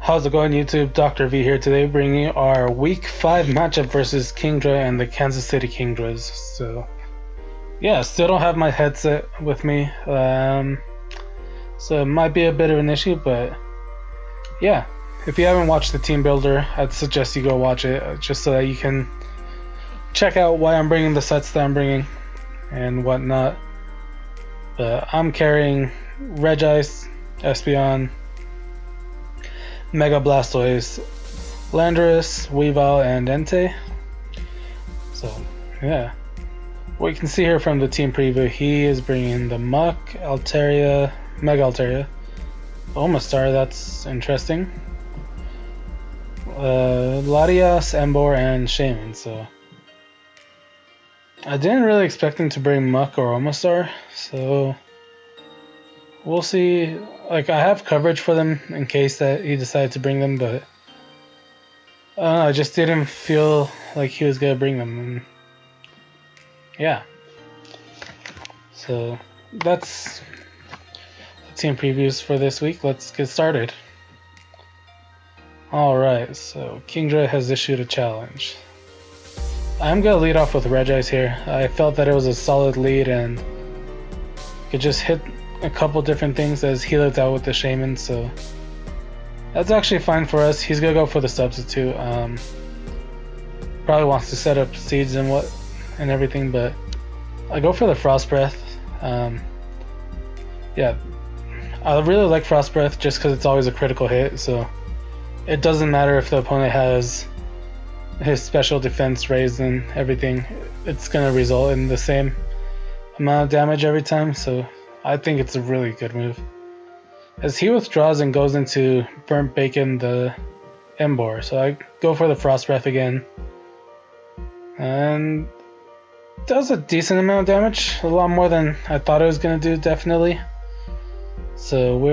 How's it going, YouTube? Dr. V here today, bringing you our Week 5 matchup versus Kingdra and the Kansas City Kingdras. So, yeah, still don't have my headset with me, so it might be a bit of an issue, but yeah, if you haven't watched the team builder, I'd suggest you go watch it, just so that you can check out why I'm bringing the sets that I'm bringing and whatnot. But I'm carrying Regice, Espeon, Mega Blastoise, Landorus, Weavile, and Entei. So, yeah. What you can see here from the team preview, he is bringing the Muck, Altaria, Mega Altaria, Omastar, that's interesting, Latias, Emboar, and Shaman. So, I didn't really expect him to bring Muck or Omastar, so we'll see. Like, I have coverage for them in case that he decided to bring them, but I just didn't feel like he was gonna bring them. And yeah, so that's the team previews for this week. Let's get started. Alright, so Kingdra has issued a challenge. I'm gonna lead off with Regice here. I felt that it was a solid lead and could just hit a couple different things as he lived out with the Shaman, so that's actually fine for us. He's gonna go for the substitute. Probably wants to set up seeds and everything, but I go for the Frost Breath. Yeah, I really like Frost Breath just because it's always a critical hit, so it doesn't matter if the opponent has his special defense raised and everything, it's gonna result in the same amount of damage every time, so I think it's a really good move. As he withdraws and goes into Burnt Bacon the Emboar, so I go for the Frost Breath again. And does a decent amount of damage, a lot more than I thought it was going to do, definitely. So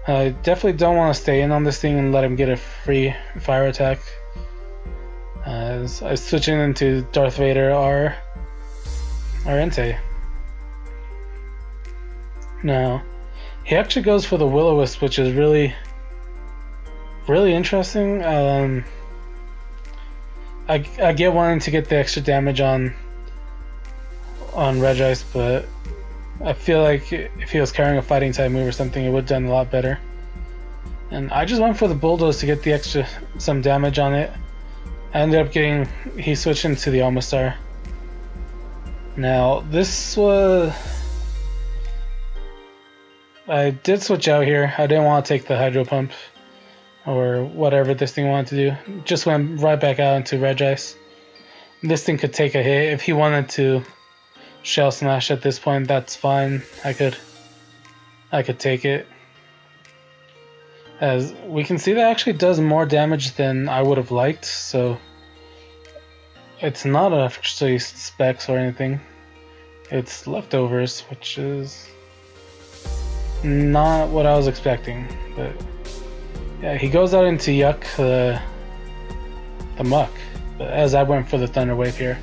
I definitely don't want to stay in on this thing and let him get a free fire attack. As I switch into Darth Vader or Entei. Now, he actually goes for the Will-O-Wisp, which is really interesting. I get wanting to get the extra damage on Regice, but I feel like if he was carrying a fighting type move or something, it would have done a lot better. And I just went for the Bulldoze to get the some damage on it. I ended up he switched into the Omastar. Now, I did switch out here. I didn't want to take the Hydro Pump or whatever this thing wanted to do. Just went right back out into Regice. This thing could take a hit. If he wanted to Shell Smash at this point, that's fine. I could take it. As we can see, that actually does more damage than I would have liked, so it's not actually specs or anything. It's leftovers, which is not what I was expecting. But yeah, he goes out into Yuck, the Muck, as I went for the Thunder Wave here.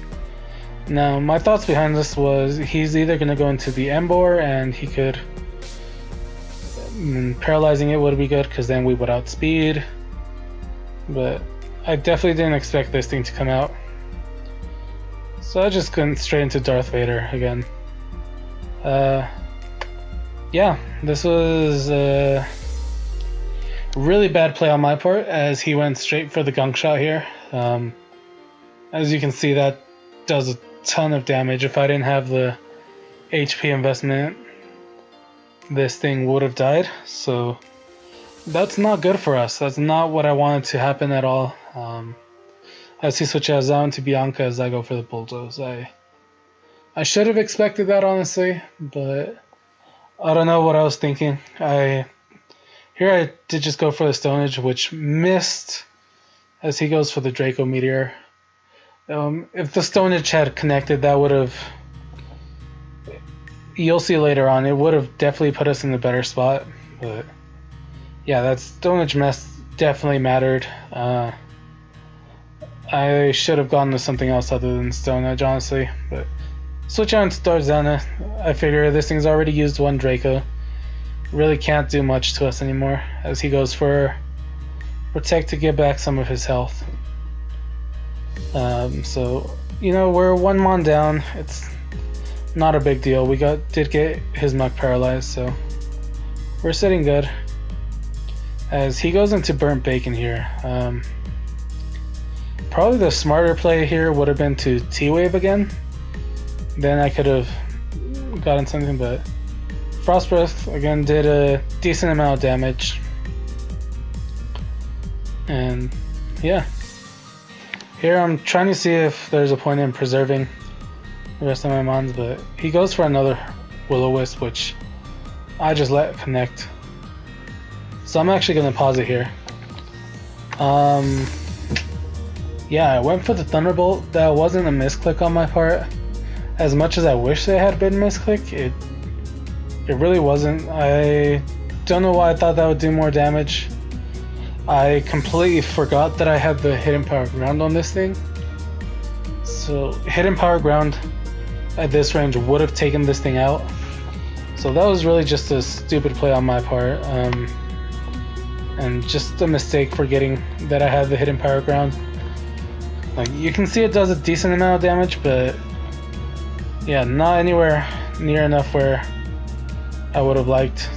Now, my thoughts behind this was he's either going to go into the Emboar, and he could paralyzing it would be good because then we would outspeed, but I definitely didn't expect this thing to come out, so I just went straight into Darth Vader again. Yeah, this was a really bad play on my part as he went straight for the Gunk Shot here. As you can see, that does a ton of damage. If I didn't have the HP investment, this thing would have died, so that's not good for us. That's not what I wanted to happen at all. As he switches out into Bianca as I go for the Bulldoze. I should have expected that, honestly, but I don't know what I was thinking. Here I did just go for the Stone Edge, which missed as he goes for the Draco Meteor. If the Stone Edge had connected, that would have, you'll see later on, it would have definitely put us in a better spot. But yeah, that Stone Edge mess definitely mattered. I should have gone to something else other than Stone Edge, honestly. But switch on to Starzana. I figure this thing's already used one Draco. really can't do much to us anymore as he goes for Protect to get back some of his health. So, you know, we're 1 mon down. It's not a big deal. We did get his Muck paralyzed, so we're sitting good. As he goes into Burnt Bacon here. Probably the smarter play here would have been to T-Wave again. Then I could have gotten something, but Frost Breath again did a decent amount of damage. And yeah. Here I'm trying to see if there's a point in preserving the rest of my mons, but he goes for another Will-O-Wisp, which I just let connect. So I'm actually going to pause it here. Yeah, I went for the Thunderbolt. That wasn't a misclick on my part. As much as I wish it had been misclick, it really wasn't. I don't know why I thought that would do more damage. I completely forgot that I had the Hidden Power Ground on this thing. So Hidden Power Ground at this range would have taken this thing out. So that was really just a stupid play on my part. And just a mistake forgetting that I had the Hidden Power Ground. Like, you can see it does a decent amount of damage, but yeah, not anywhere near enough where I would have liked.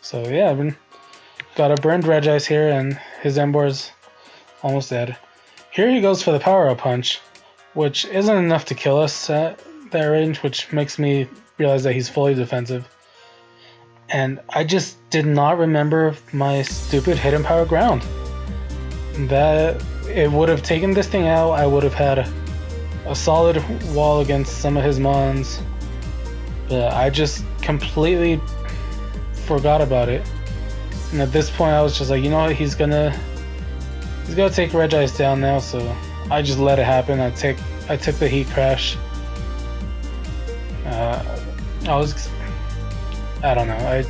So yeah, I've got a burned Regice here, and his Embor's almost dead. Here he goes for the Power-Up Punch, which isn't enough to kill us at that range, which makes me realize that he's fully defensive. And I just did not remember my stupid Hidden Power Ground. That it would have taken this thing out. I would have had a solid wall against some of his mons, but I just completely forgot about it. And at this point I was just like, you know what, he's gonna take Regice down now, so I just let it happen. I took the Heat Crash. I don't know,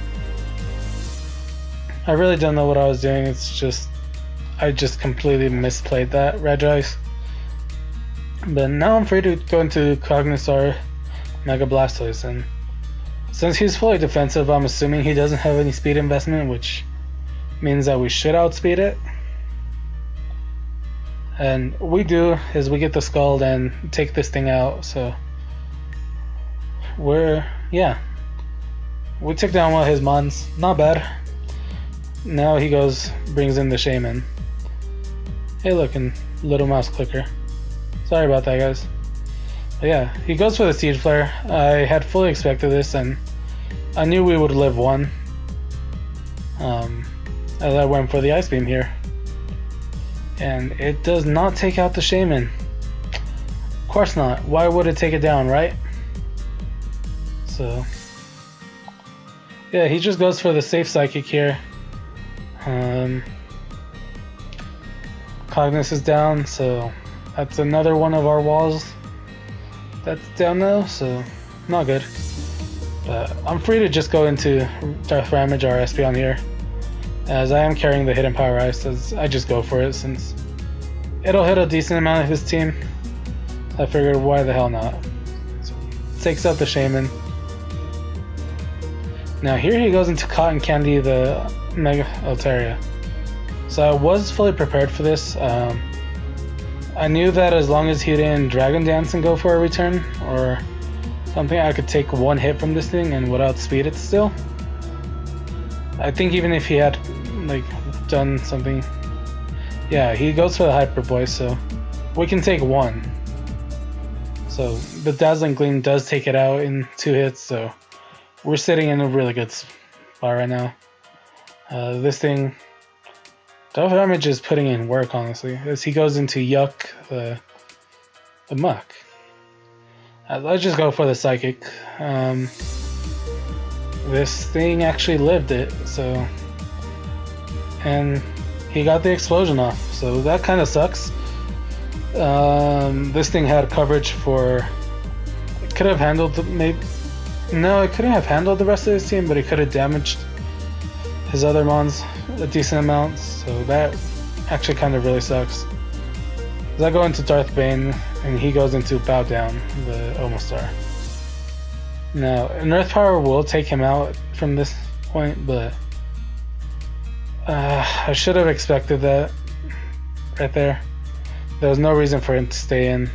I really don't know what I was doing. It's just I just completely misplayed that Regice. But now I'm free to go into Cognisaur Mega Blastoise, and since he's fully defensive, I'm assuming he doesn't have any speed investment, which means that we should outspeed it. And we do, is we get the Scald and take this thing out, so we took down one of his mons, not bad. Now he brings in the Shaman. Hey looking little mouse clicker. Sorry about that, guys. But yeah, he goes for the Siege Flare. I had fully expected this, and I knew we would live one. As I went for the Ice Beam here. And it does not take out the Shaman. Of course not. Why would it take it down, right? So yeah, he just goes for the safe Psychic here. Cognis is down, so that's another one of our walls that's down now, so not good. But I'm free to just go into Darth Ramage or Espeon here, as I am carrying the Hidden Power Ice, as I just go for it since it'll hit a decent amount of his team. I figured, why the hell not? So, takes out the Shaman. Now here he goes into Cotton Candy, the Mega Altaria. So I was fully prepared for this. I knew that as long as he didn't Dragon Dance and go for a return or something, I could take one hit from this thing and would outspeed it still. I think even if he had like done something, yeah, he goes for the Hyper Voice, so we can take one. So the Dazzling Gleam does take it out in 2 hits, so we're sitting in a really good spot right now. This thing, Darth Ramage is putting in work, honestly, as he goes into Yuck, the Muck. Let's just go for the Psychic. This thing actually lived it, so, and he got the explosion off, so that kind of sucks. This thing had coverage for, it could have handled no, it couldn't have handled the rest of his team, but it could have damaged his other mons a decent amount, so that actually kind of really sucks. As I go into Darth Bane, and he goes into Bow Down, the Omastar. Now, an Earth Power will take him out from this point, but I should have expected that right there. There was no reason for him to stay in.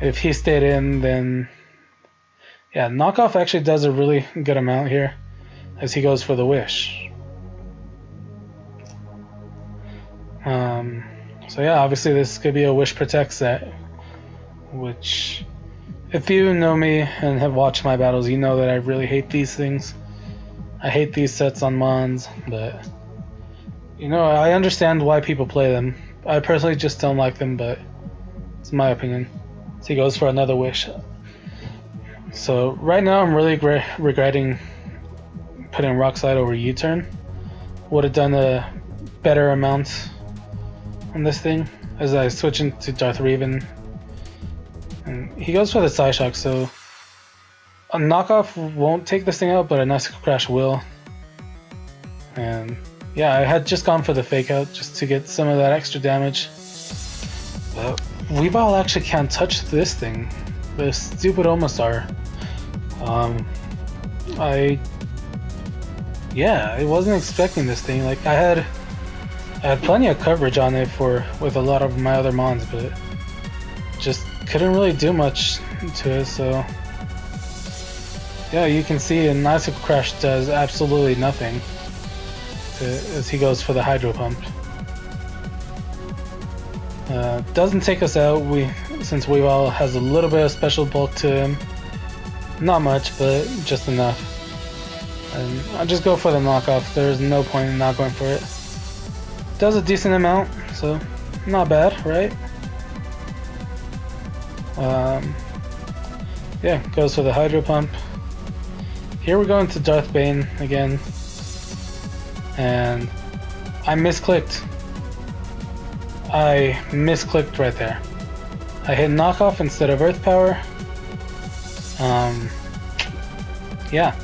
If he stayed in, then yeah, knockoff actually does a really good amount here as he goes for the wish. So yeah, obviously this could be a wish protect set, which if you know me and have watched my battles, you know that I really hate these things. I hate these sets on Mons, but you know, I understand why people play them. I personally just don't like them, but it's my opinion. So he goes for another wish. So right now I'm really regretting putting Rock Slide over U-turn. Would have done a better amount on this thing as I switch into Darth Revan. And he goes for the Side Shock, so a knockoff won't take this thing out, but a Icicle Crash will. And yeah, I had just gone for the fake out just to get some of that extra damage. But Weavile actually can't touch this thing. The stupid Omastar. I wasn't expecting this thing. Like I had plenty of coverage on it with a lot of my other mons, but just couldn't really do much to it. So yeah, you can see an Icicle Crash does absolutely nothing as he goes for the Hydro Pump. Doesn't take us out since Weavile has a little bit of special bulk to him. Not much, but just enough. And I'll just go for the knockoff. There's no point in not going for it. Does a decent amount, so not bad, right? Yeah, goes for the Hydro Pump. Here we're going to Darth Bane again. And I misclicked. I misclicked right there. I hit knockoff instead of Earth Power. Yeah.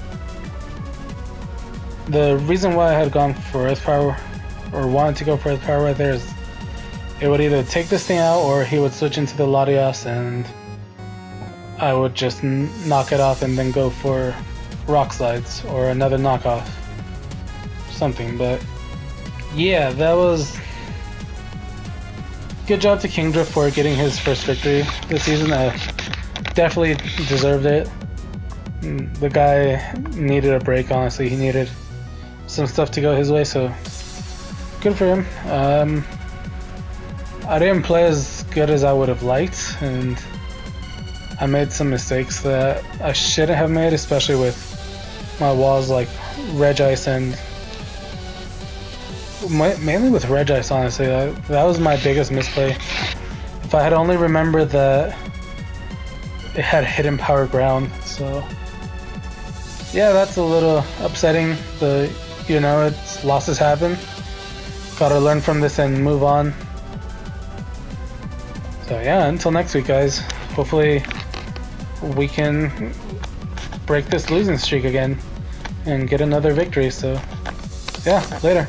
The reason why I had gone for Earth Power, or wanted to go for Earth Power right there, is it would either take this thing out or he would switch into the Latios and I would just knock it off and then go for Rock Slides or another knockoff. Something, but yeah, that was good job to Kingdra for getting his first victory this season. Definitely deserved it. The guy needed a break, honestly. He needed some stuff to go his way, so good for him. I didn't play as good as I would have liked, and I made some mistakes that I shouldn't have made, especially with my walls like Regice and mainly with Regice, honestly. That was my biggest misplay. If I had only remembered that it had hidden power ground, so yeah, that's a little upsetting, but you know, it's losses happen. Gotta learn from this and move on. So yeah, until next week, guys. Hopefully we can break this losing streak again and get another victory. So yeah, later.